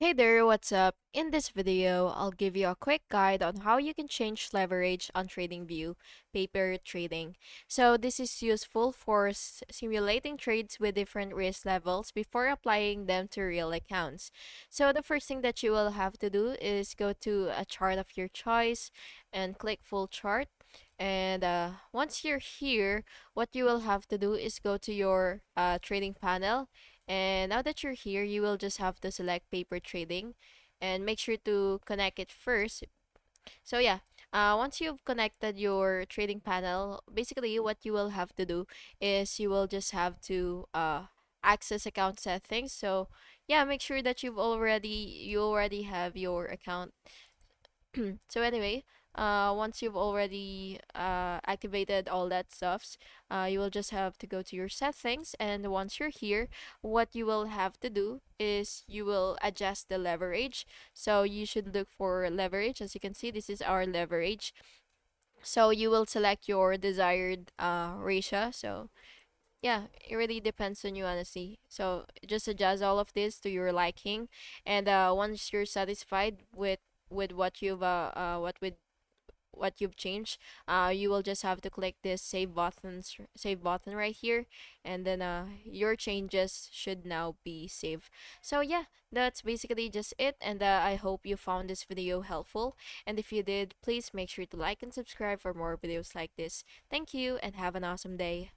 Hey there, what's up? In this video, I'll give you a quick guide on how you can change leverage on TradingView paper trading. So this is useful for simulating trades with different risk levels before applying them to real accounts. So the first thing that you will have to do is go to a chart of your choice and click full chart. And once you're here, what you will have to do is go to your trading panel, and now that you're here, you will just have to select paper trading and make sure to connect it first. So yeah, once you've connected your trading panel, basically what you will have to do is you will just have to access account settings. So yeah, make sure that you already have your account. So anyway, once you've already activated all that stuffs, you will just have to go to your settings, and once you're here, what you will have to do is you will adjust the leverage. So you should look for leverage. As you can see, this is our leverage. So you will select your desired ratio. So yeah, it really depends on you, honestly. So just adjust all of this to your liking, and once you're satisfied with what you've changed, you will just have to click this save button right here, and then your changes should now be saved. So yeah, that's basically just it, and I hope you found this video helpful. And if you did, please make sure to like and subscribe for more videos like this. Thank you, and have an awesome day.